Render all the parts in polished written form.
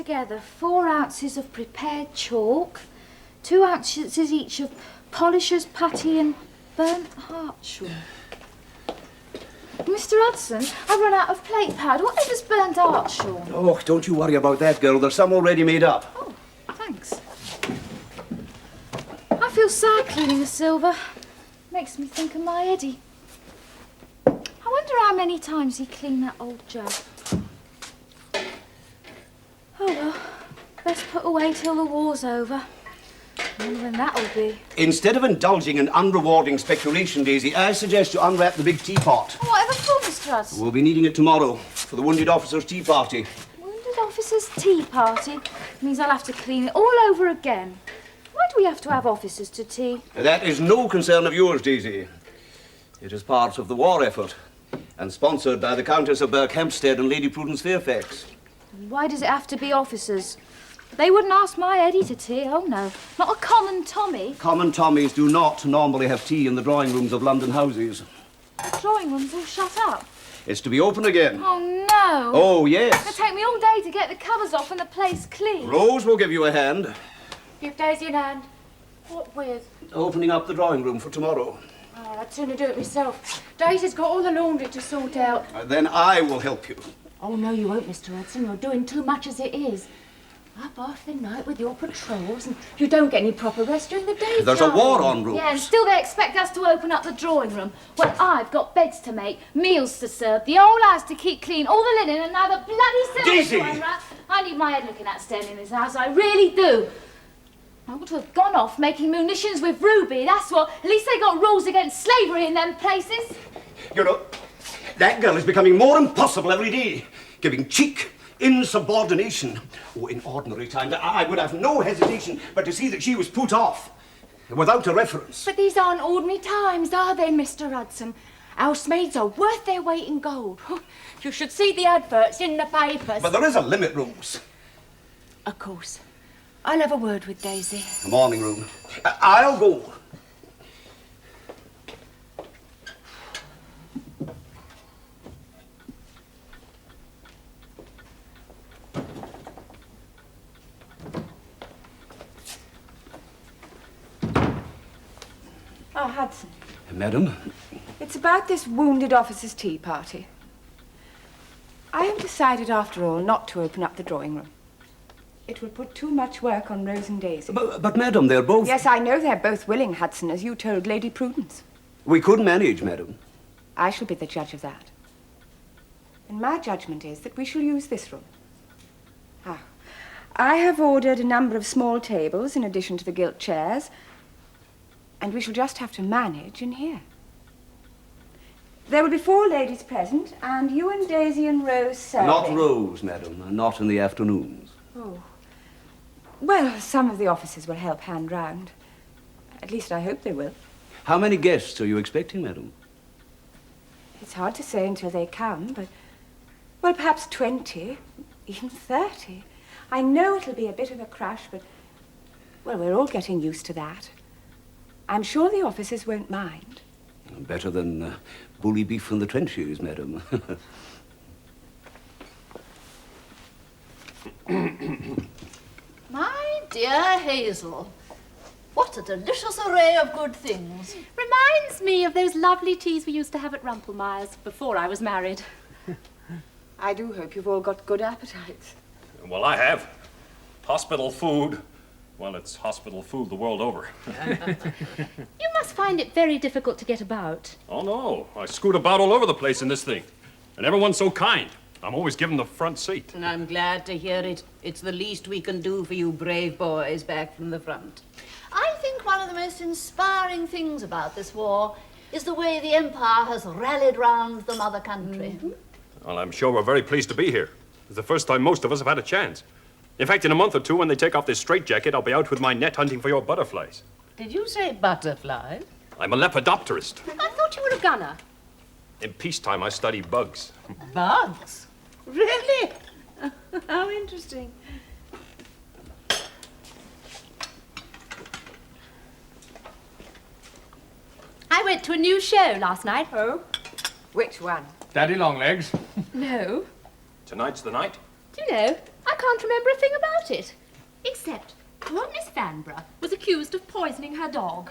together 4 ounces of prepared chalk, 2 ounces each of polisher's putty and burnt hartshorn. Mr. Hudson, I've run out of plate powder. What is burnt hartshorn? Oh, don't you worry about that, girl. There's some already made up. Oh, thanks. I feel sad cleaning the silver. Makes me think of my Eddie. I wonder how many times he cleaned that old jug. Oh well, best put away till the war's over. I wonder when that'll be. Instead of indulging in unrewarding speculation, Daisy, I suggest you unwrap the big teapot. Whatever for, Mr. Hudson? We'll be needing it tomorrow for the wounded officers' tea party. Wounded officers' tea party? Means I'll have to clean it all over again. Why do we have to have officers to tea? That is no concern of yours, Daisy. It is part of the war effort and sponsored by the Countess of Berkhampstead and Lady Prudence Fairfax. Why does it have to be officers? They wouldn't ask my Eddie to tea, oh no. Not a common Tommy. Common Tommies do not normally have tea in the drawing rooms of London houses. The drawing room's all shut up. It's to be open again. Oh no. Oh, yes. It'll take me all day to get the covers off and the place clean. Rose will give you a hand. Give Daisy an hand. What with? Opening up the drawing room for tomorrow. Oh, I'd sooner do it myself. Daisy's got all the laundry to sort out. Then I will help you. Oh, no, you won't, Mr. Hudson. You're doing too much as it is. Up half the night with your patrols, and you don't get any proper rest during the day. There's a war on, Rose. Yeah, and still they expect us to open up the drawing room. Well, I've got beds to make, meals to serve, the old house to keep clean, all the linen, and now the bloody Daisy! silver to unwrap. I need my head looking at staying in this house, I really do. I ought to have gone off making munitions with Ruby, that's what. At least they got rules against slavery in them places. You know, that girl is becoming more impossible every day, giving cheek, insubordination. Oh, in ordinary times, I would have no hesitation but to see that she was put off, without a reference. But these aren't ordinary times, are they, Mr. Hudson? Housemaids are worth their weight in gold. You should see the adverts in the papers. But there is a limit, Rose. Of course. I'll have a word with Daisy. The morning room. I'll go. Oh, Hudson. Madam? It's about this wounded officer's tea party. I have decided, after all, not to open up the drawing room. It will put too much work on Rose and Daisy. But madam, they're both... Yes, I know they're both willing, Hudson, as you told Lady Prudence. We could manage, madam. I shall be the judge of that. And my judgment is that we shall use this room. I have ordered a number of small tables in addition to the gilt chairs, and we shall just have to manage in here. There will be 4 ladies present, and you and Daisy and Rose serving. Not Rose, madam. Not in the afternoons. Oh. Well, some of the officers will help hand round. At least I hope they will. How many guests are you expecting, madam? It's hard to say until they come, but... Well, perhaps 20, even 30. I know it'll be a bit of a crush, but... Well, we're all getting used to that. I'm sure the officers won't mind. Better than bully beef from the trenches, madam. My dear Hazel, what a delicious array of good things. Reminds me of those lovely teas we used to have at Rumpelmeyer's before I was married. I do hope you've all got good appetites. Well, I have. Hospital food. Well, it's hospital food the world over. You must find it very difficult to get about. Oh, no. I scoot about all over the place in this thing. And everyone's so kind. I'm always given the front seat. And I'm glad to hear it. It's the least we can do for you brave boys back from the front. I think one of the most inspiring things about this war is the way the Empire has rallied round the mother country. Mm-hmm. Well, I'm sure we're very pleased to be here. It's the first time most of us have had a chance. In fact, in a month or 2, when they take off this straitjacket, I'll be out with my net hunting for your butterflies. Did you say butterflies? I'm a lepidopterist. I thought you were a gunner. In peacetime, I study bugs. Bugs? Really? How interesting. I went to a new show last night. Oh? Which one? Daddy Longlegs. No. Tonight's the night? Do you know, I can't remember a thing about it. Except poor Miss Vanbrugh was accused of poisoning her dog.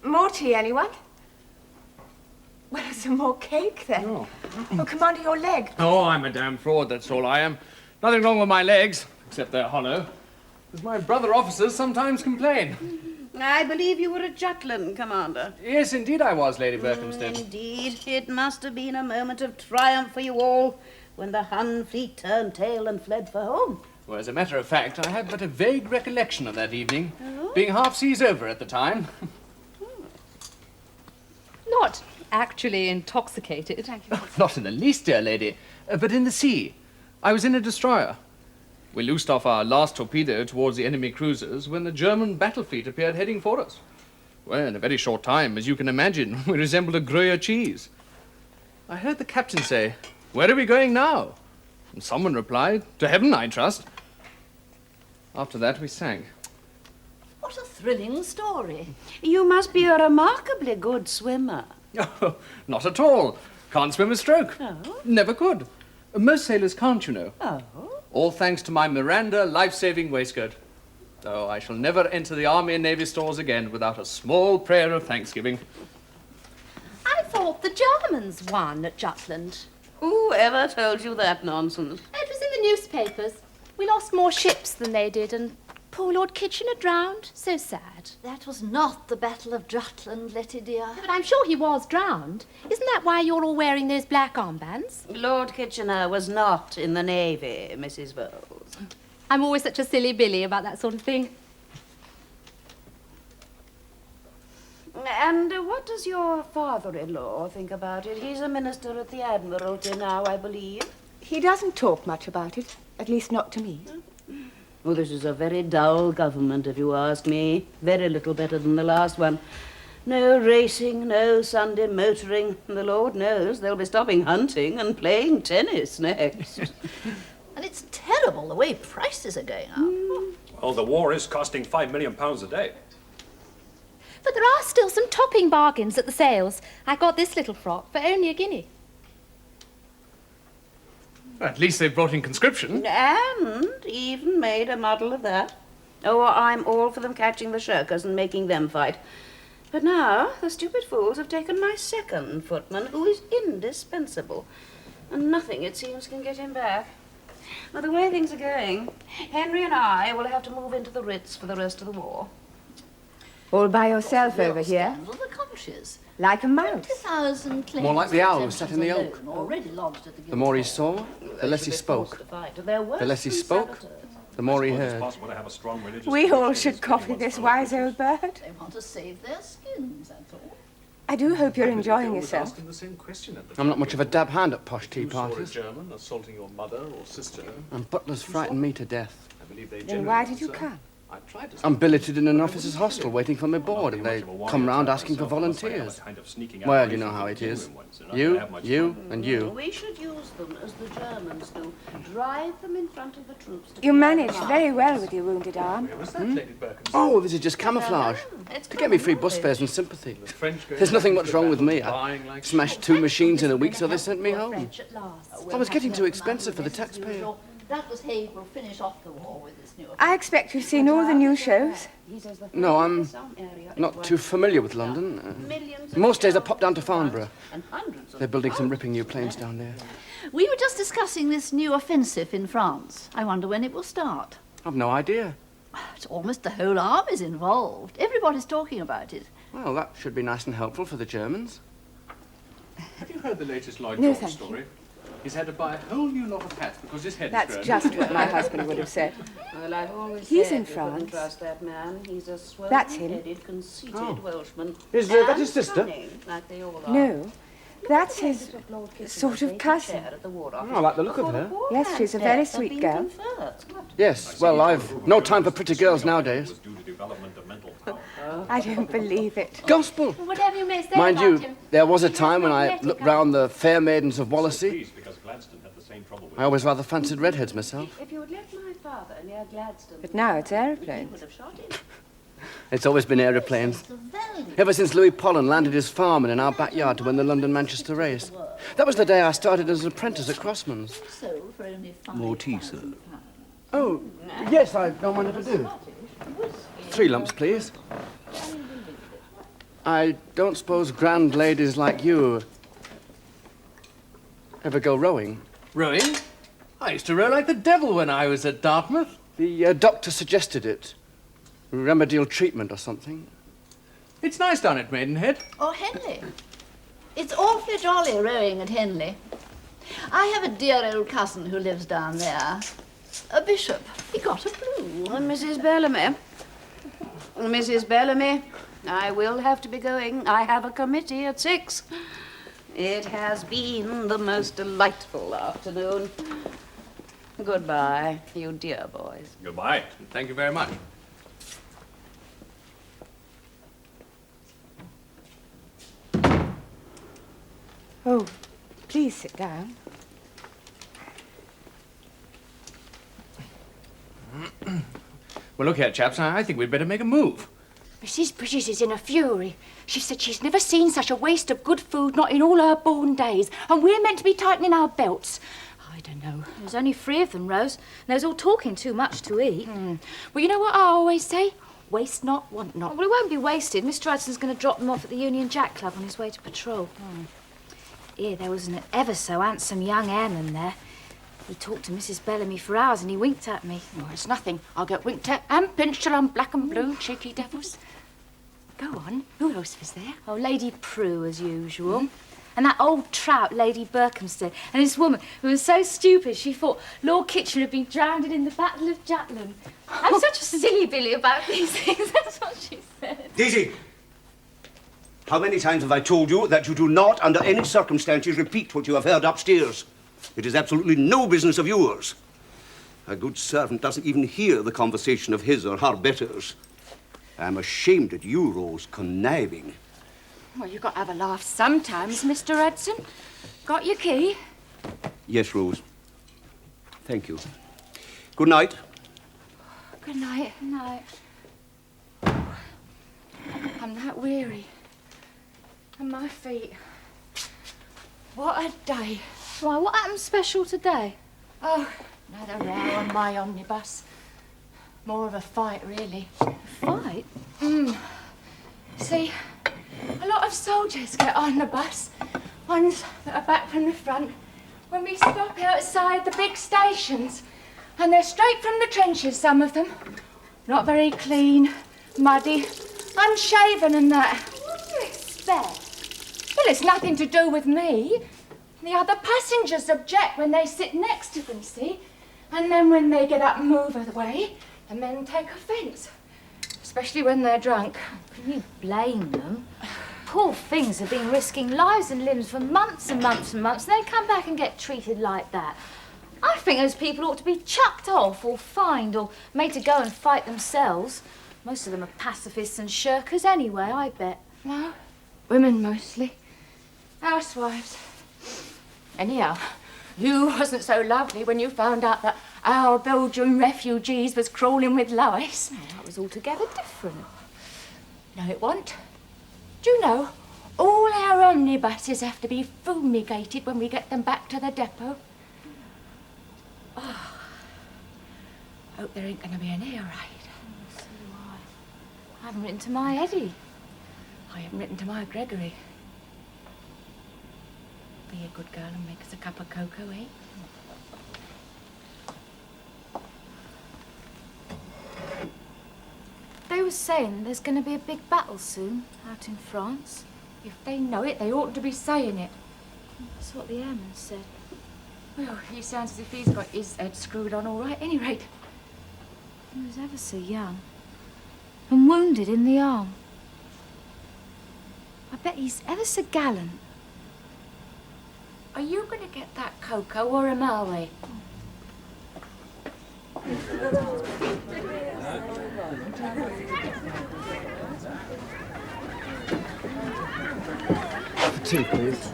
More tea, anyone? Well, some more cake, then. Oh. Oh, come onto your leg. Oh, I'm a damn fraud, that's all I am. Nothing wrong with my legs, except they're hollow. As my brother officers sometimes complain. I believe you were at Jutland, Commander. Yes, indeed I was, Lady Berkhamsted. Indeed, it must have been a moment of triumph for you all when the Hun fleet turned tail and fled for home. Well, as a matter of fact, I have but a vague recollection of that evening, being half seas over at the time. Not actually intoxicated. Thank you. Not in the least, dear lady, but in the sea. I was in a destroyer. We loosed off our last torpedo towards the enemy cruisers when the German battle fleet appeared heading for us. Well, in a very short time, as you can imagine, we resembled a Gruyere cheese. I heard the captain say, "Where are we going now?" And someone replied, "To heaven, I trust." After that, we sank. What a thrilling story. You must be a remarkably good swimmer. Oh, not at all. Can't swim a stroke. Oh. Never could. Most sailors can't, you know. Oh. All thanks to my Miranda life-saving waistcoat. Oh, I shall never enter the Army and Navy stores again without a small prayer of thanksgiving. I thought the Germans won at Jutland. Who ever told you that nonsense? It was in the newspapers. We lost more ships than they did, and poor Lord Kitchener drowned. So sad. That was not the Battle of Jutland, Letty dear. But I'm sure he was drowned. Isn't that why you're all wearing those black armbands? Lord Kitchener was not in the Navy, Mrs. Bowles. I'm always such a silly Billy about that sort of thing. And what does your father-in-law think about it? He's a minister at the Admiralty now, I believe. He doesn't talk much about it, at least not to me. Well, this is a very dull government, if you ask me. Very little better than the last one. No racing, no Sunday motoring. And the Lord knows they'll be stopping hunting and playing tennis next. And it's terrible the way prices are going up. Well, the war is costing £5 million a day. But there are still some topping bargains at the sales. I got this little frock for only £1. At least they brought in conscription. And even made a model of that. Oh, I'm all for them catching the shirkers and making them fight. But now the stupid fools have taken my second footman, who is indispensable. And nothing, it seems, can get him back. Now, the way things are going, Henry and I will have to move into the Ritz for the rest of the war. All by yourself over here, Scandal accomplices. like a mouse. 20,000 claims. More like the owl who sat in the oak. Already lodged at the The more he saw, the less he spoke. The less he spoke, the more he It's heard. possible to have a strong religious We all conviction should as copy anyone this still wise appreciates. old bird. They want to save their skins, that's all. I do hope you're enjoying I was yourself. asking the same question at the I'm not much of a dab hand at posh tea You saw a parties, German assaulting your mother or sister. and butlers frighten me to death. I believe they Then generally why did you answer, come? I tried to I'm billeted in an officer's hostel waiting for my board, and they come round asking for volunteers. Well, you know how it is. You, and you. We should use them as the Germans do. Drive them in front of the troops. You managed very well with your wounded arm. Where was that, Lady Berkhamsted? Oh, this is just camouflage. To get me free bus fares and sympathy. There's nothing much wrong with me. I smashed 2 machines in a week, so they sent me home. I was getting too expensive for the taxpayer. Douglas Haig will finish off the war with this new. I expect you've seen all the new shows. No, I'm not too familiar with London. Most days I pop down to Farnborough. They're building some ripping new planes down there. We were just discussing this new offensive in France. I wonder when it will start. I've no idea. It's almost the whole army's involved. Everybody's talking about it. Well, that should be nice and helpful for the Germans. Have you heard the latest Lloyd No, George thank you. story? He's had to buy a whole new lot of hats because his head That's is grown. just what my husband would have said. Well, I've always He's said in you couldn't France. trust that man. He's a That's him. swollen-headed, conceited Welshman. Is that And his sister? cunning, like they all are. No, that's his sort of cousin. Oh, I like the look of her. Yes, she's a very sweet girl. Yes, well, I've no time for pretty girls nowadays. Due to development of mental power. I don't believe it. Gospel! Whatever you may say Mind about you, him. there was a time when I looked round the fair maidens of Wallasey. Please, because Gladstone had the same trouble with I always rather fancied redheads myself. If you had left my father near Gladstone, But now it's he aeroplanes. would have shot him. It's always been aeroplanes. The value. Ever since Louis Pollen landed his farm in our backyard to win the London-Manchester race. That was the day I started as an apprentice at Crossman's. Sold for only More tea, sir. Oh, yes, I don't mind if I do. 3 lumps, please. I don't suppose grand ladies like you ever go rowing? Rowing? I used to row like the devil when I was at Dartmouth. The doctor suggested it. Remedial treatment or something. It's nice down at Maidenhead. Or Henley. It's awfully jolly rowing at Henley. I have a dear old cousin who lives down there. A bishop. He got a blue. Mrs. Bellamy. Mrs. Bellamy, I will have to be going. I have a committee at 6. It has been the most delightful afternoon. Goodbye, you dear boys. Goodbye. Thank you very much. Oh, please sit down. Well, look here, chaps. I think we'd better make a move. Mrs. Bridges is in a fury. She said she's never seen such a waste of good food, not in all her born days. And we're meant to be tightening our belts. I don't know. There's only 3 of them, Rose. And they was all talking too much to eat. Well, you know what I always say? Waste not, want not. Well, it won't be wasted. Mr. Hudson's going to drop them off at the Union Jack Club on his way to patrol. Here, there was an ever so handsome young airman there. He talked to Mrs. Bellamy for hours and he winked at me. Oh, it's nothing. I'll get winked at and pinched till I'm black and blue, cheeky devils. Go on. Who else was there? Oh, Lady Prue, as usual. And that old trout, Lady Berkhamsted. And this woman who was so stupid she thought Lord Kitchener had been drowned in the Battle of Jutland. I'm such a silly Billy about these things. That's what she said. Daisy! How many times have I told you that you do not, under any circumstances, repeat what you have heard upstairs? It is absolutely no business of yours. A good servant doesn't even hear the conversation of his or her betters. I'm ashamed at you, Rose, conniving. Well, you've got to have a laugh sometimes, Mr. Hudson. Got your key? Yes, Rose. Thank you. Good night. Good night. Good night. I'm that weary. And my feet. What a day. Why, what happened special today? Oh, another row on my omnibus. More of a fight, really. Fight? See, a lot of soldiers get on the bus. Ones that are back from the front. When we stop outside the big stations. And they're straight from the trenches, some of them. Not very clean, muddy, unshaven and that. What do you expect? Well, it's nothing to do with me. The other passengers object when they sit next to them, see? And then when they get up and move away, the men take offence. Especially when they're drunk. Can you blame them? Poor things have been risking lives and limbs for months and months and months, and they come back and get treated like that. I think those people ought to be chucked off or fined or made to go and fight themselves. Most of them are pacifists and shirkers anyway, I bet. No, women mostly. Housewives. Anyhow, you wasn't so lovely when you found out that our Belgian refugees was crawling with lice. Oh, that was altogether different. No, it wasn't. Do you know, all our omnibuses have to be fumigated when we get them back to the depot. Oh, hope there ain't going to be an air raid. So I haven't written to my Eddie. I haven't written to my Gregory. Be a good girl and make us a cup of cocoa, eh? They were saying there's going to be a big battle soon out in France. If they know it, they ought to be saying it. That's what the airman said. Well, he sounds as if he's got his head screwed on all right, at any rate. He was ever so young and wounded in the arm. I bet he's ever so gallant. Are you going to get that cocoa or am I? Tea, please.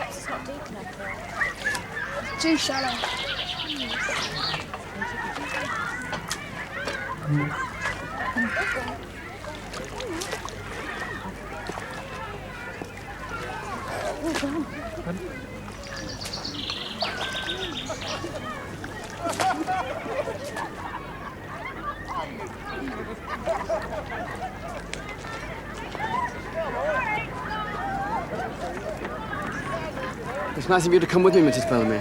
It's not deep enough there. Too shallow. It's nice of you to come with me, Mrs. Bellamy.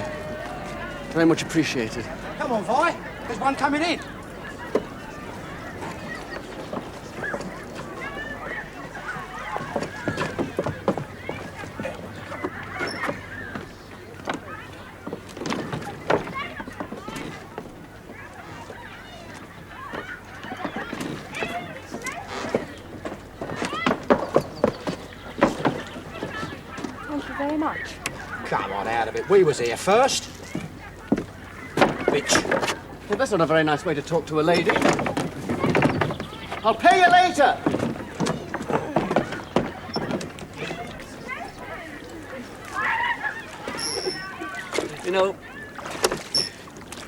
Very much appreciated. Come on, Vi. There's one coming in. Thank you very much. Come on, out of it. We was here first. Bitch. Well, that's not a very nice way to talk to a lady. I'll pay you later! You know,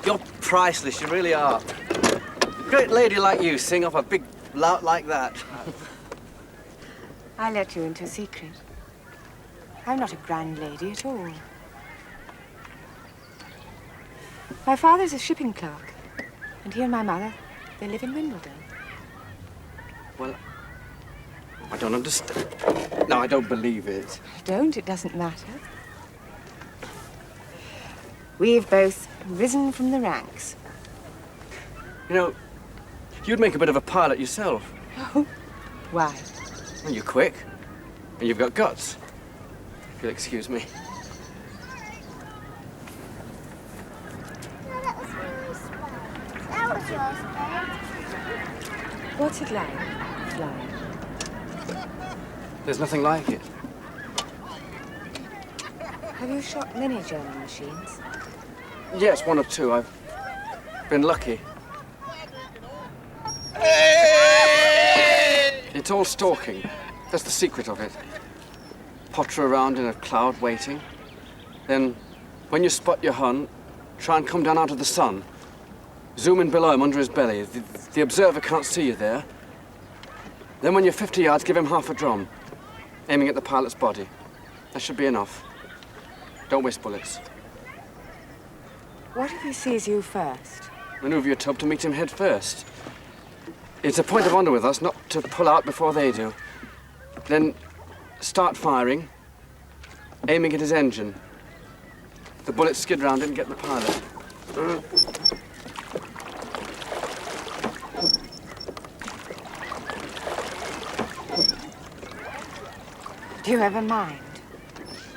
you're priceless, you really are. A great lady like you sing off a big lout like that. I let you into a secret. I'm not a grand lady at all. My father's a shipping clerk, and he and my mother, they live in Wimbledon. Well, I don't understand. No, I don't believe it. Don't, it doesn't matter. We've both risen from the ranks. You know, you'd make a bit of a pilot yourself. Oh, why? Well, you're quick, and you've got guts. If you'll excuse me. That was really smart. That was yours, Dad. What's it like, flying? There's nothing like it. Have you shot many German machines? Yes, one or two. I've been lucky. It's all stalking. That's the secret of it. Potter around in a cloud waiting. Then, when you spot your Hun, try and come down out of the sun. Zoom in below him under his belly. The observer can't see you there. Then when you're 50 yards, give him half a drum, aiming at the pilot's body. That should be enough. Don't waste bullets. What if he sees you first? Maneuver your tub to meet him head first. It's a point of honor with us not to pull out before they do. Then start firing, aiming at his engine. The bullets skid round it and get the pilot. Do you ever mind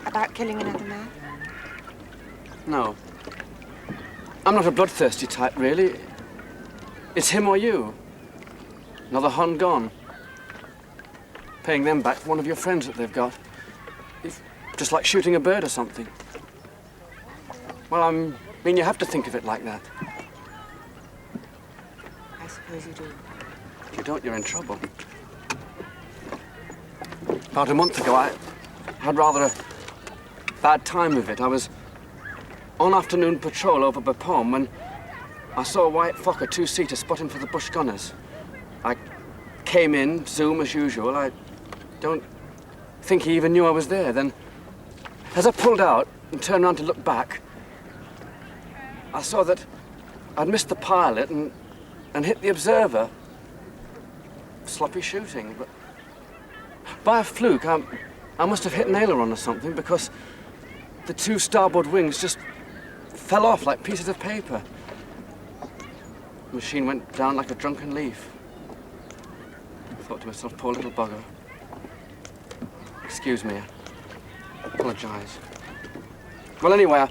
about killing another man? No. I'm not a bloodthirsty type, really. It's him or you. Another Hun gone. Paying them back for one of your friends that they've got. It's just like shooting a bird or something. Well, I mean, you have to think of it like that. I suppose you do. If you don't, you're in trouble. About a month ago, I had rather a bad time of it. I was on afternoon patrol over Bapaume when I saw a white Fokker two-seater spotting for the bush gunners. I came in, zoom as usual. I don't think he even knew I was there. Then, as I pulled out and turned around to look back, I saw that I'd missed the pilot and hit the observer. Sloppy shooting, but by a fluke, I must have hit an aileron or something because the two starboard wings just fell off like pieces of paper. The machine went down like a drunken leaf. I thought to myself, poor little bugger. Excuse me, I apologize. Well, anyway,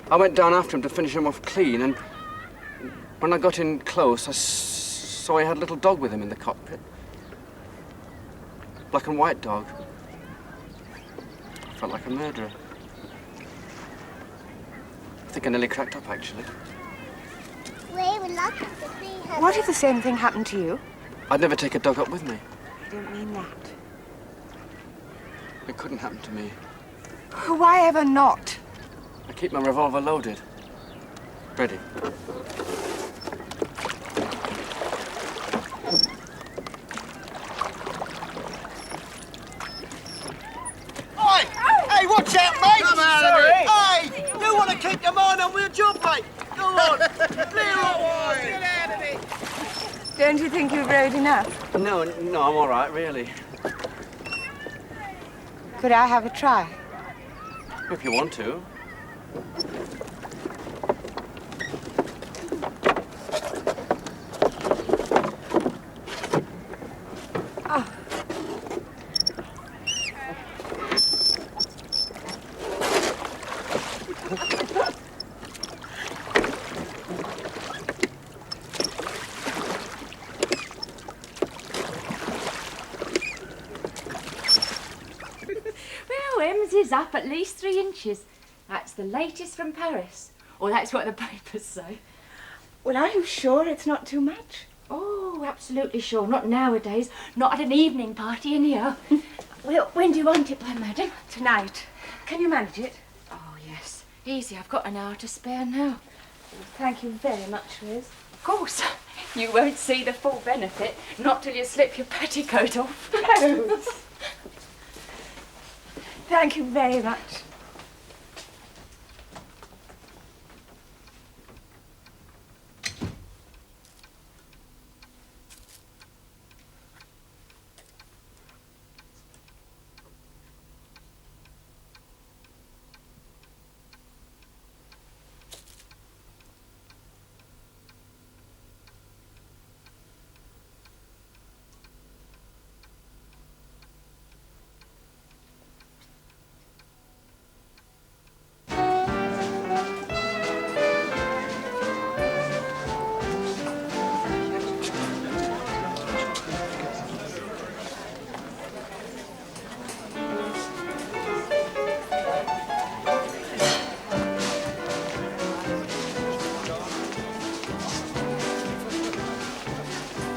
I went down after him to finish him off clean, and when I got in close, I saw he had a little dog with him in the cockpit. Black and white dog. I felt like a murderer. I think I nearly cracked up, actually. We were lucky to see her. What if the same thing happened to you? I'd never take a dog up with me. I don't mean that. It couldn't happen to me. Why ever not? I keep my revolver loaded. Ready. Oi! Hey, watch out, mate! Come on, Sorry. mate. Hey! You want to keep your mind on your job, mate? Go on! Clear away! Don't you think you've rode enough? No, I'm all right, really. Could I have a try? If you want to. Well, Ems is up at least 3 inches. That's the latest from Paris. Or that's what the papers say. Well, are you sure it's not too much? Oh, absolutely sure. Not nowadays. Not at an evening party, anyhow. Well, when do you want it by, madam? Tonight. Can you manage it? Oh, yes. Easy. I've got an hour to spare now. Thank you very much, Liz. Of course. You won't see the full benefit. Not till you slip your petticoat off. Rose! Thank you very much.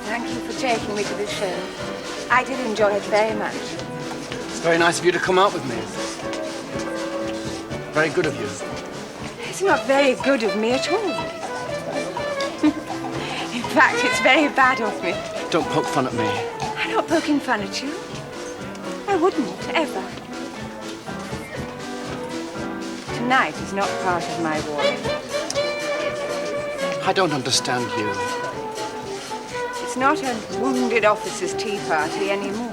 Thank you for taking me to the show. I did enjoy it very much. It's very nice of you to come out with me. Very good of you. It's not very good of me at all. In fact, it's very bad of me. Don't poke fun at me. I'm not poking fun at you. I wouldn't, ever. Tonight is not part of my warning. I don't understand you. It's not a wounded officer's tea party anymore.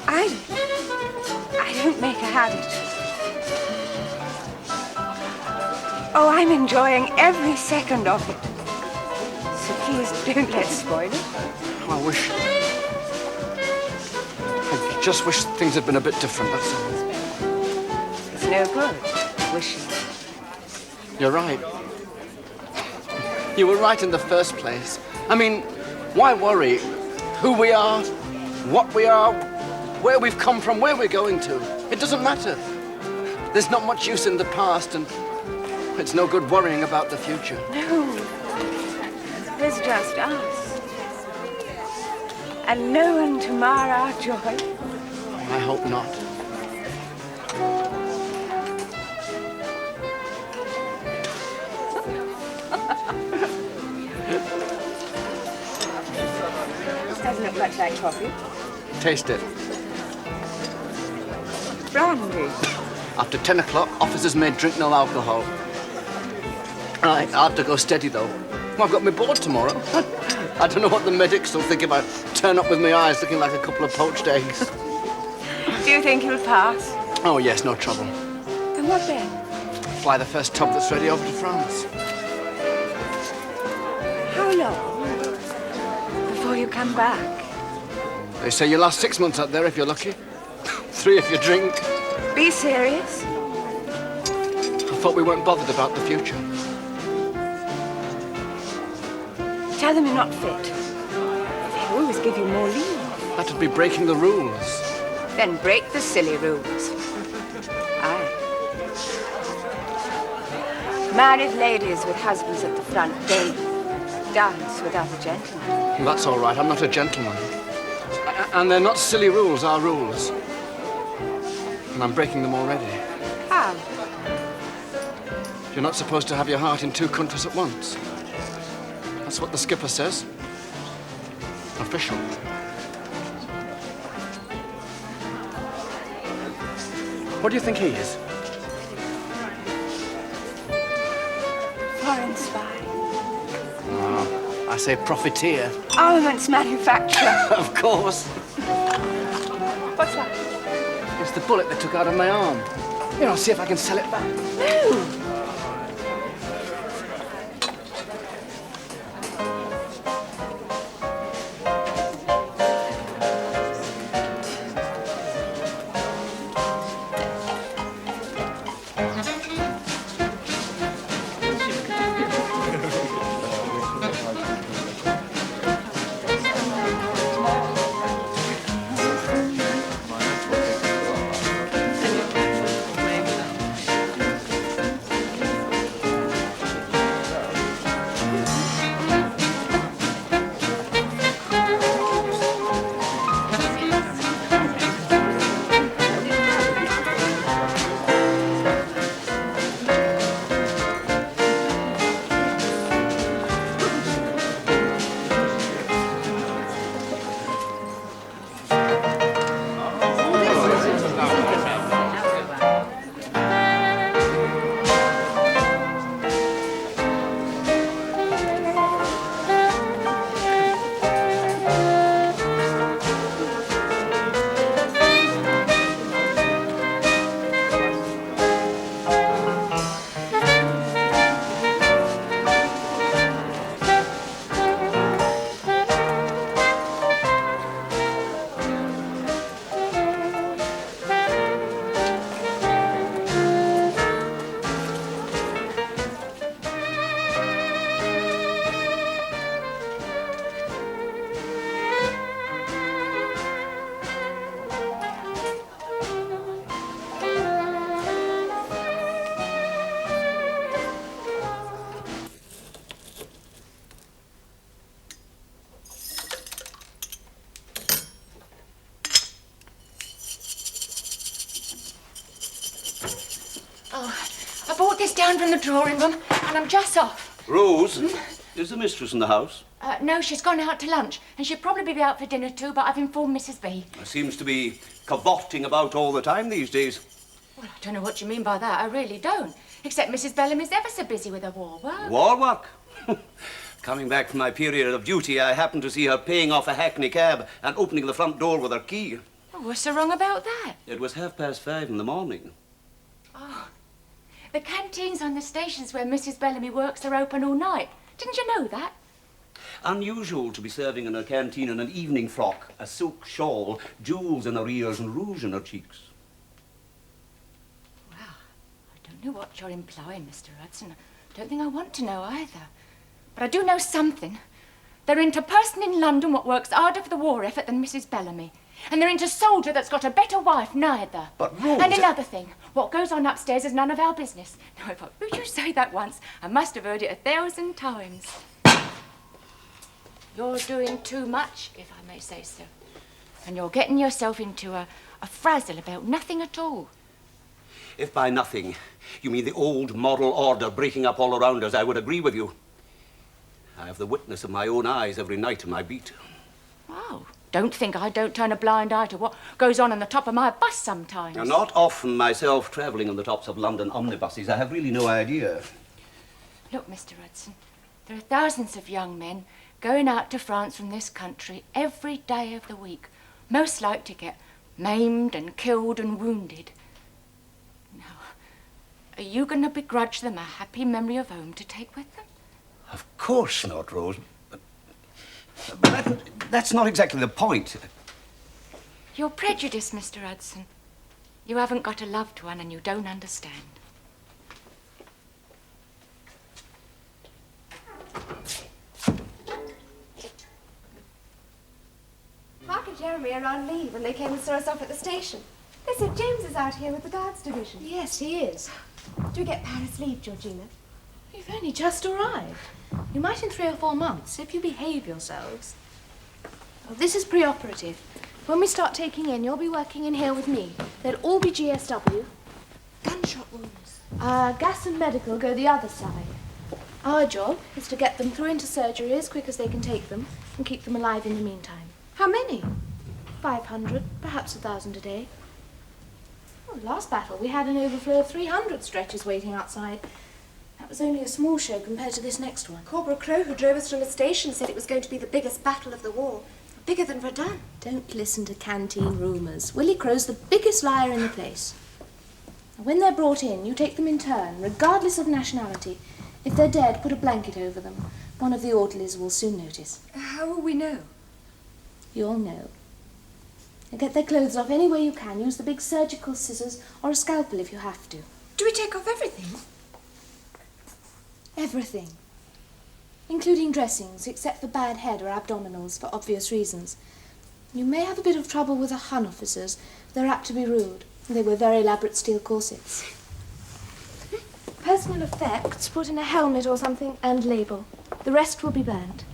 I don't make a habit. Oh, I'm enjoying every second of it. So please don't let's spoil it. I just wish things had been a bit different, that's all. It's no good wishing. You're right. You were right in the first place. I mean, why worry who we are, what we are, where we've come from, where we're going to? It doesn't matter. There's not much use in the past, and it's no good worrying about the future. No. There's just us. And no one to mar our joy. I hope not. Doesn't look much like coffee. Taste it. Brandy. After 10 o'clock, officers may drink no alcohol. Right, I'll have to go steady, though. Well, I've got my board tomorrow. I don't know what the medics will think if I turn up with my eyes looking like a couple of poached eggs. Do you think you'll pass? Oh, yes, no trouble. And what then? Fly the first tub that's ready over to France. How long? Before you come back? They say you last 6 months out there if you're lucky. 3 if you drink. Be serious. I thought we weren't bothered about the future. Tell them you're not fit. They always give you more leave. That'd be breaking the rules. Then break the silly rules. Aye. Married ladies with husbands at the front don't dance without a gentleman. That's all right. I'm not a gentleman. And they're not silly rules, our rules. And I'm breaking them already. How? You're not supposed to have your heart in two countries at once. That's what the skipper says. Official. What do you think he is? Foreign spy. Oh, I say profiteer. Armaments manufacturer. Of course. What's that? It's the bullet they took out of my arm. Here, I'll see if I can sell it back. No. I brought this down from the drawing room, and I'm just off. Rose, is the mistress in the house? No, she's gone out to lunch, and she'll probably be out for dinner too, but I've informed Mrs. B. Seems to be cavorting about all the time these days. Well, I don't know what you mean by that. I really don't. Except Mrs. Bellamy's ever so busy with her war work. War work? Coming back from my period of duty, I happened to see her paying off a hackney cab and opening the front door with her key. Oh, what's so wrong about that? It was 5:30 in the morning. Oh, the canteens on the stations where Mrs. Bellamy works are open all night. Didn't you know that? Unusual to be serving in a canteen in an evening frock, a silk shawl, jewels in her ears and rouge in her cheeks. Well, I don't know what you're implying, Mr. Hudson. I don't think I want to know either. But I do know something. There ain't a person in London what works harder for the war effort than Mrs. Bellamy. And there ain't a soldier that's got a better wife neither. But Rose... And another thing, what goes on upstairs is none of our business. Now, if I heard you say that once, I must have heard it 1,000 times. You're doing too much, if I may say so. And you're getting yourself into a frazzle about nothing at all. If by nothing you mean the old moral order breaking up all around us, I would agree with you. I have the witness of my own eyes every night in my beat. Oh, don't think I don't turn a blind eye to what goes on the top of my bus sometimes. I'm not often myself travelling on the tops of London omnibuses. I have really no idea. Look, Mr. Hudson, there are thousands of young men going out to France from this country every day of the week, most like to get maimed and killed and wounded. Now, are you going to begrudge them a happy memory of home to take with them? Of course not, Rose. But that's not exactly the point. You're prejudiced, Mr. Hudson. You haven't got a loved one and you don't understand. Mark and Jeremy are on leave and they came and saw us off at the station. They said James is out here with the Guards Division. Yes, he is. Do we get Paris leave, Georgina? You've only just arrived. You might in 3 or 4 months, if you behave yourselves. Well, this is pre-operative. When we start taking in, you'll be working in here with me. They'll all be GSW. Gunshot wounds. Gas and medical go the other side. Our job is to get them through into surgery as quick as they can take them and keep them alive in the meantime. How many? 500, perhaps 1,000 a day. Well, last battle we had an overflow of 300 stretchers waiting outside. That was only a small show compared to this next one. Corporal Crow, who drove us from the station, said it was going to be the biggest battle of the war. Bigger than Verdun. Don't listen to canteen rumours. Willie Crow's the biggest liar in the place. When they're brought in, you take them in turn, regardless of nationality. If they're dead, put a blanket over them. One of the orderlies will soon notice. How will we know? You'll know. And get their clothes off any way you can. Use the big surgical scissors or a scalpel if you have to. Do we take off everything? Everything. Including dressings, except for bad head or abdominals, for obvious reasons. You may have a bit of trouble with the Hun officers. They're apt to be rude. They wear very elaborate steel corsets. Personal effects, put in a helmet or something, and label. The rest will be burned.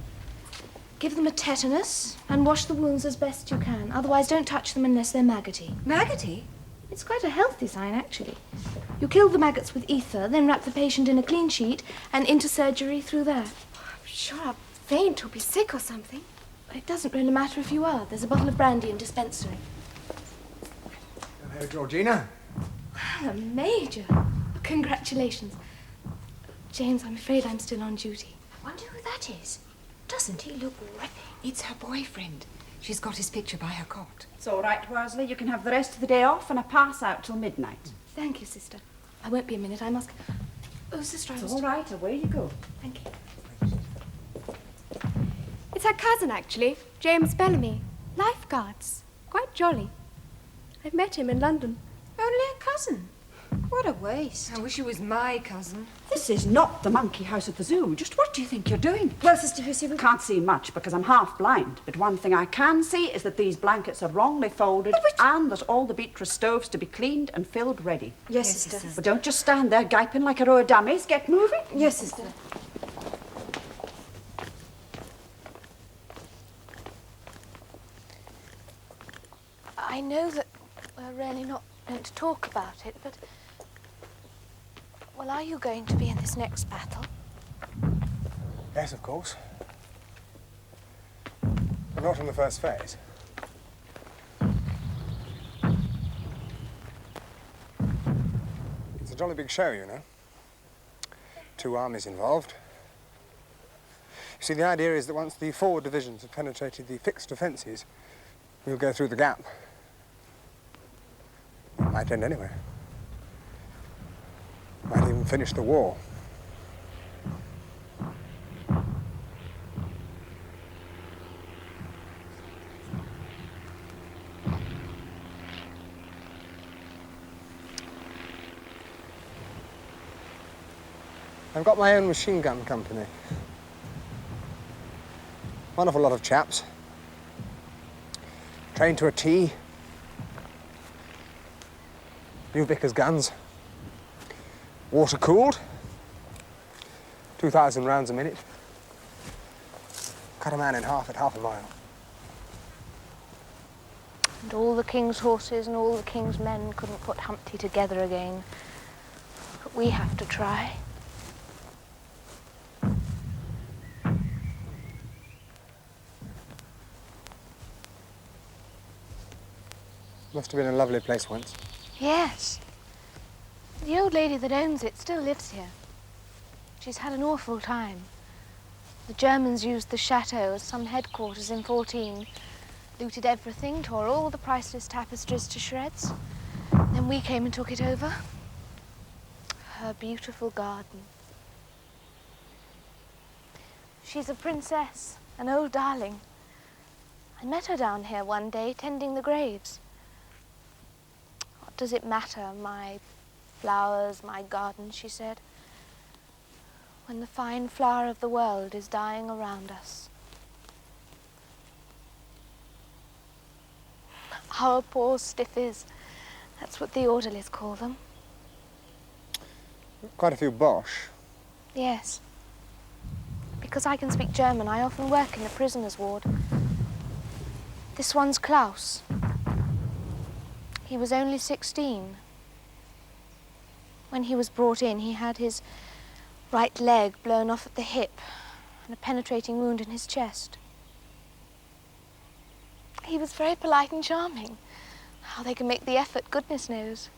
Give them a tetanus, and wash the wounds as best you can. Otherwise, don't touch them unless they're maggoty. Maggoty? It's quite a healthy sign, actually. You kill the maggots with ether, then wrap the patient in a clean sheet, and into surgery through there. I'm sure I'll faint or be sick or something. It doesn't really matter if you are. There's a bottle of brandy in dispensary. Hello, Georgina. The Major. Congratulations. James, I'm afraid I'm still on duty. I wonder who that is. Doesn't he look ripping? It's her boyfriend. She's got his picture by her cot. It's all right, Worsley. You can have the rest of the day off and a pass out till midnight. Thank you, sister. I won't be a minute. I must... Oh, sister, I It's was... all right. Away you go. Thank you. It's her cousin, actually. James Bellamy. Lifeguards. Quite jolly. I've met him in London. Only a cousin. What a waste. I wish he was my cousin. This is not the monkey house at the zoo. Just what do you think you're doing? Well, Sister Hussey, Can't see much because I'm half blind. But one thing I can see is that these blankets are wrongly folded and that all the Beatrice stoves to be cleaned and filled ready. Yes, Sister. But don't just stand there gaping like a row of dummies. Get moving. Yes, Sister. I know that we're really not meant to talk about it, but... Well, are you going to be in this next battle? Yes, of course. But not in the first phase. It's a jolly big show, you know. 2 armies involved. You see, the idea is that once the forward divisions have penetrated the fixed defences, we'll go through the gap. It might end anywhere. Might even finish the war. I've got my own machine gun company. Wonderful lot of chaps. Trained to a T. New Vickers guns. Water cooled. 2,000 rounds a minute. Cut a man in half at half a mile. And all the king's horses and all the king's men couldn't put Humpty together again. But we have to try. Must have been a lovely place once. Yes. The old lady that owns it still lives here. She's had an awful time. The Germans used the chateau as some headquarters in 14. Looted everything, tore all the priceless tapestries to shreds. Then we came and took it over. Her beautiful garden. She's a princess, an old darling. I met her down here one day tending the graves. What does it matter, my flowers, my garden, she said, when the fine flower of the world is dying around us. Our poor stiffies, that's what the orderlies call them. Quite a few Boche. Yes. Because I can speak German, I often work in the prisoners' ward. This one's Klaus. He was only 16. When he was brought in, he had his right leg blown off at the hip and a penetrating wound in his chest. He was very polite and charming. How they can make the effort, goodness knows.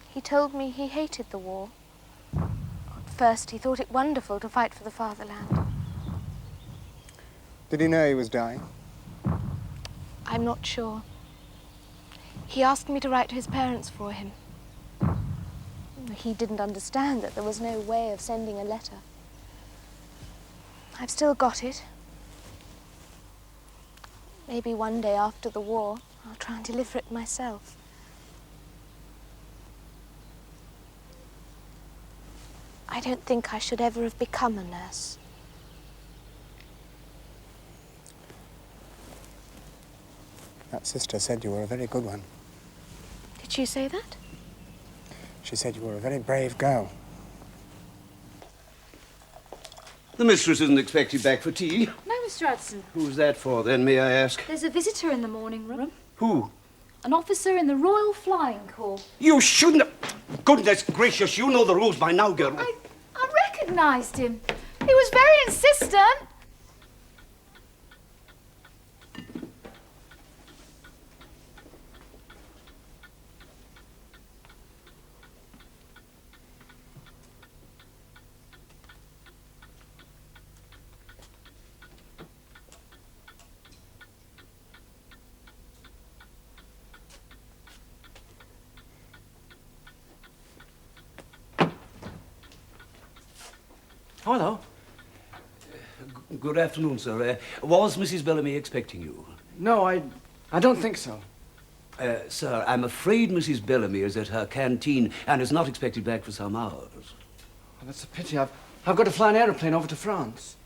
He told me he hated the war. At first, he thought it wonderful to fight for the fatherland. Did he know he was dying? I'm not sure. He asked me to write to his parents for him. He didn't understand that there was no way of sending a letter. I've still got it. Maybe one day after the war, I'll try and deliver it myself. I don't think I should ever have become a nurse. That sister said you were a very good one. Did she say that? She said you were a very brave girl. The mistress isn't expected back for tea. No, Mr. Hudson. Who's that for, then, may I ask? There's a visitor in the morning room. Who? An officer in the Royal Flying Corps. You shouldn't have... Goodness gracious, you know the rules by now, girl. I recognised him. He was very insistent. Hello. Good afternoon, sir. Was Mrs. Bellamy expecting you? No, I don't think so. Sir, I'm afraid Mrs. Bellamy is at her canteen and is not expected back for some hours. Oh, that's a pity. I've got to fly an aeroplane over to France.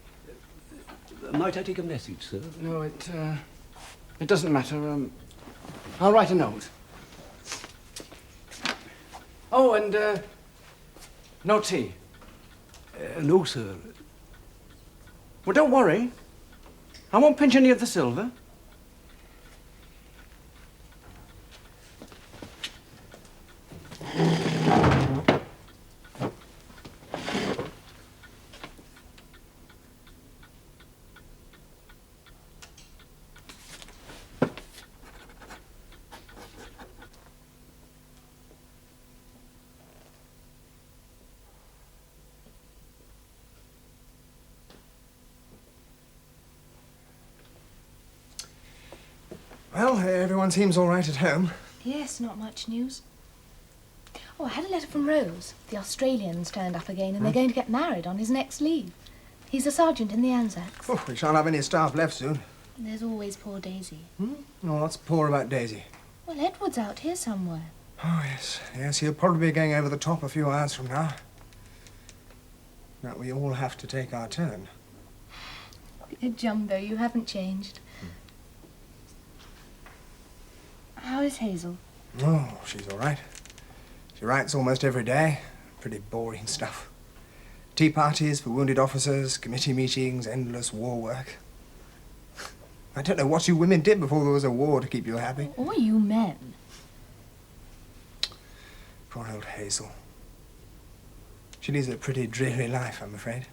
Might I take a message, sir? No, it doesn't matter. I'll write a note. Oh, and no tea. No, sir. Well, don't worry. I won't pinch any of the silver. Well, everyone seems all right at home. Yes, not much news. Oh, I had a letter from Rose. The Australian's turned up again and they're going to get married on his next leave. He's a sergeant in the Anzacs. Oh, we shan't have any staff left soon. There's always poor Daisy. Oh, what's poor about Daisy? Well, Edward's out here somewhere. Oh, yes. Yes, he'll probably be going over the top a few hours from now. But we all have to take our turn. Jumbo, you haven't changed. How is Hazel? Oh, she's all right. She writes almost every day. Pretty boring stuff. Tea parties for wounded officers, committee meetings, endless war work. I don't know what you women did before there was a war to keep you happy. Or you men. Poor old Hazel. She leads a pretty dreary life, I'm afraid.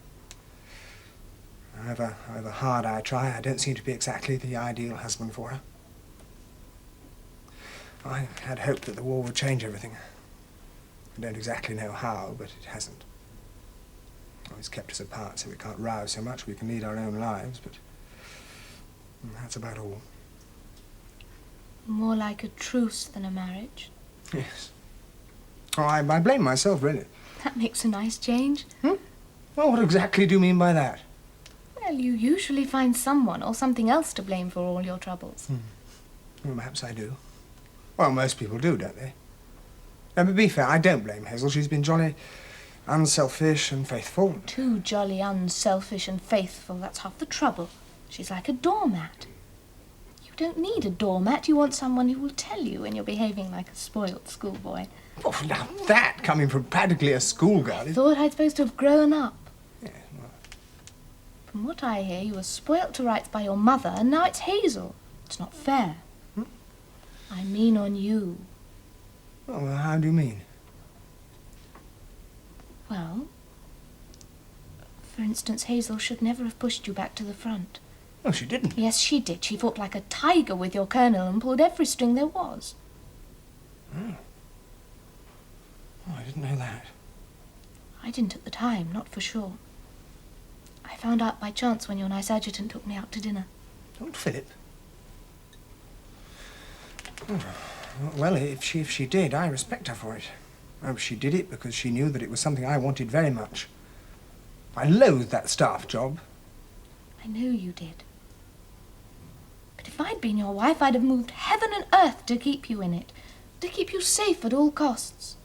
However hard I try, I don't seem to be exactly the ideal husband for her. I had hoped that the war would change everything. I don't exactly know how, but it hasn't. Oh, it's kept us apart so we can't row so much. We can lead our own lives, but that's about all. More like a truce than a marriage. Yes. Oh, I blame myself, really. That makes a nice change. Well, what exactly do you mean by that? Well, you usually find someone or something else to blame for all your troubles. Well, perhaps I do. Well, most people do, don't they? Now, but be fair, I don't blame Hazel. She's been jolly unselfish and faithful. Too jolly unselfish and faithful, that's half the trouble. She's like a doormat. You don't need a doormat. You want someone who will tell you when you're behaving like a spoilt schoolboy. Oh, now that, coming from practically a schoolgirl, is... Thought I'd supposed to have grown up. Yeah, well... From what I hear, you were spoilt to rights by your mother, and now it's Hazel. It's not fair. I mean on you. Oh, well, how do you mean? Well, for instance, Hazel should never have pushed you back to the front. Oh, she didn't? Yes, she did. She fought like a tiger with your colonel and pulled every string there was. Oh. Oh, I didn't know that. I didn't at the time, not for sure. I found out by chance when your nice adjutant took me out to dinner. Old Philip. Oh, well, if she did, I respect her for it. Oh, she did it because she knew that it was something I wanted very much. I loathed that staff job. I know you did. But if I'd been your wife, I'd have moved heaven and earth to keep you in it, to keep you safe at all costs.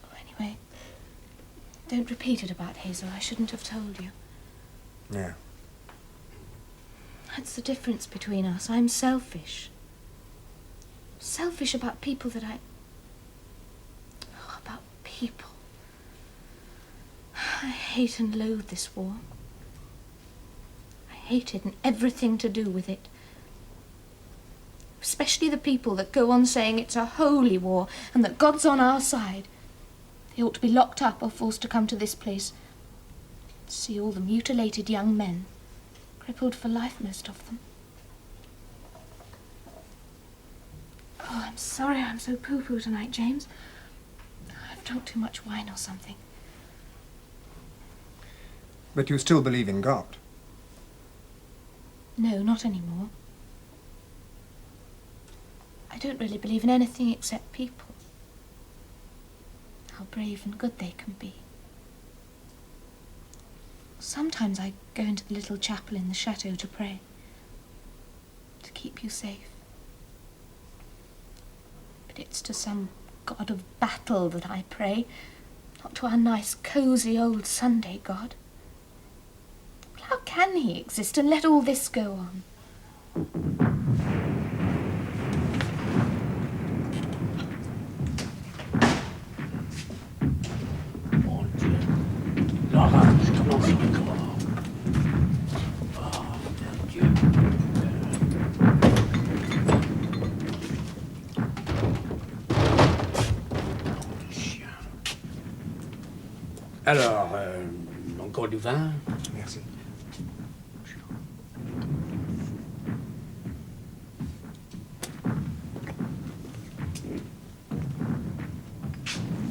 Oh, anyway, don't repeat it about Hazel. I shouldn't have told you. Yeah. That's the difference between us. I'm selfish. Selfish about people that I... Oh, about people. I hate and loathe this war. I hate it and everything to do with it. Especially the people that go on saying it's a holy war and that God's on our side. They ought to be locked up or forced to come to this place. See all the mutilated young men. Crippled for life, most of them. Oh, I'm sorry I'm so poo-poo tonight, James. I've drunk too much wine or something. But you still believe in God? No, not anymore. I don't really believe in anything except people. How brave and good they can be. Sometimes I go into the little chapel in the chateau to pray. To keep you safe. But it's to some god of battle that I pray, not to our nice, cosy old Sunday God. Well, how can he exist and let all this go on? Alors, encore du vin? Merci.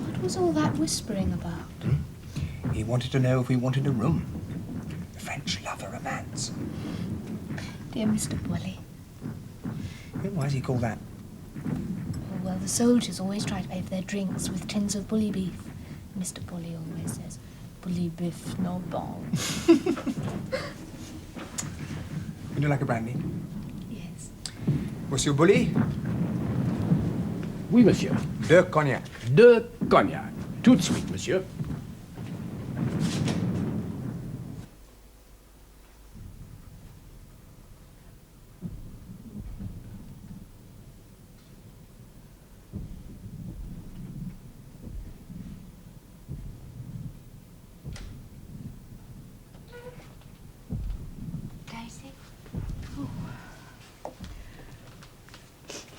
What was all that whispering about? He wanted to know if we wanted a room. The French love a romance. Dear Mr. Bully. Why does he call that? Oh, well, the soldiers always try to pay for their drinks with tins of bully beef. Mr. Bully always says, bully beef, no bon. Would you like a brandy? Yes. Monsieur Bully? Oui, monsieur. 2 cognac. 2 cognac. Tout de suite, monsieur.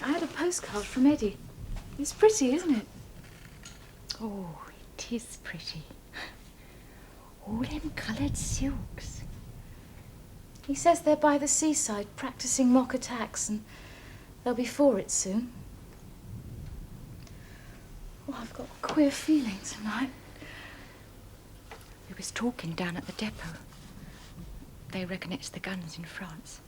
I had a postcard from Eddie. It's pretty, isn't it? Oh, it is pretty. All them coloured silks. He says they're by the seaside practicing mock attacks and they'll be for it soon. Oh, I've got a queer feeling tonight. We was talking down at the depot. They reckon it's the guns in France.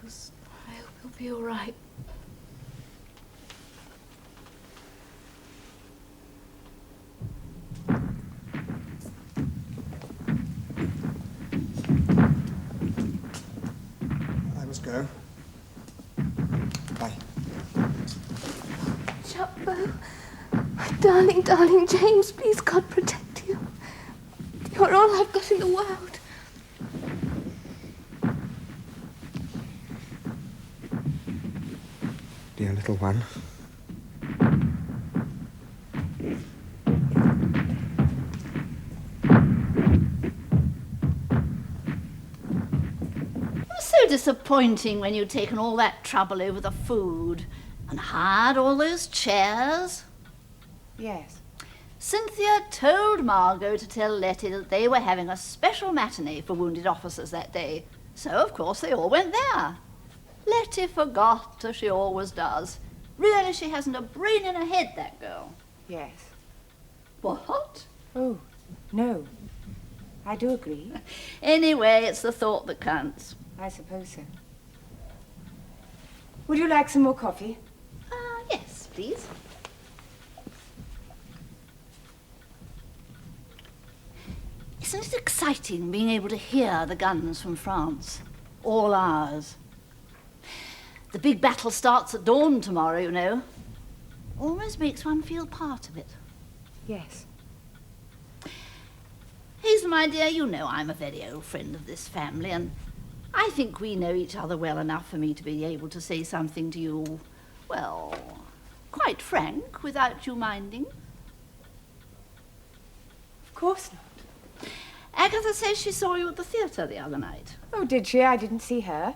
Rose, I hope he'll be all right. I must go. Bye. Chapeau. My darling, darling James, please God protect you. You're all I've got in the world. Dear little one. It's so disappointing when you've taken all that trouble over the food and hired all those chairs. Yes. Cynthia told Margot to tell Letty that they were having a special matinee for wounded officers that day. So, of course, they all went there. Letty forgot, as she always does. Really, she hasn't a brain in her head, that girl. Yes. What? Oh, no. I do agree. Anyway, it's the thought that counts. I suppose so. Would you like some more coffee? Yes, please. Isn't it exciting being able to hear the guns from France? All ours. The big battle starts at dawn tomorrow, you know. Almost makes one feel part of it. Yes. Hazel, my dear, you know I'm a very old friend of this family, and I think we know each other well enough for me to be able to say something to you, well, quite frank, without you minding. Of course not. Agatha says she saw you at the theatre the other night. Oh, did she? I didn't see her.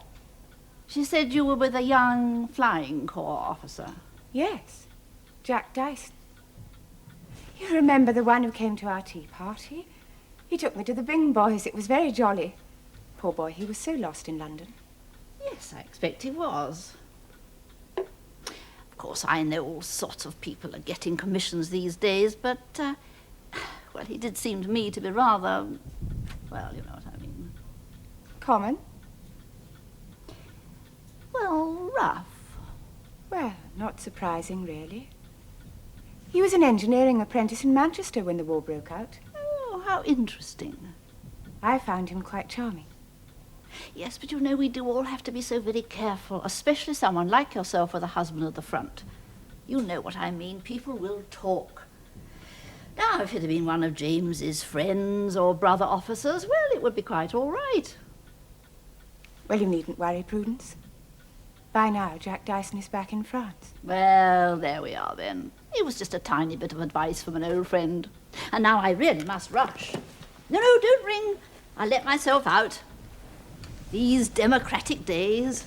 She said you were with a young flying corps officer. Yes. Jack Dyson. You remember the one who came to our tea party? He took me to the Bing Boys. It was very jolly. Poor boy, he was so lost in London. Yes, I expect he was. Of course, I know all sorts of people are getting commissions these days, but, well, he did seem to me to be rather, well, you know what I mean. Common? Well, rough. Well, not surprising, really. He was an engineering apprentice in Manchester when the war broke out. Oh, how interesting. I found him quite charming. Yes, but you know, we do all have to be so very careful, especially someone like yourself with a husband at the front. You know what I mean. People will talk. Now, if it had been one of James's friends or brother officers, well, it would be quite all right. Well, you needn't worry, Prudence. By now, Jack Dyson is back in France. Well, there we are then. It was just a tiny bit of advice from an old friend. And now I really must rush. No, don't ring. I'll let myself out. These democratic days.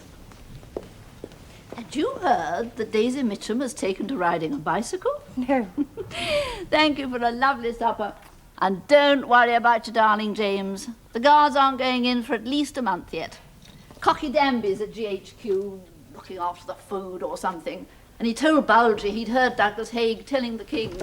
Had you heard that Daisy Mitchum has taken to riding a bicycle? No. Thank you for a lovely supper. And don't worry about your darling James. The guards aren't going in for at least a month yet. Cocky Danby's at GHQ looking after the food or something. And he told Bulgy he'd heard Douglas Haig telling the king.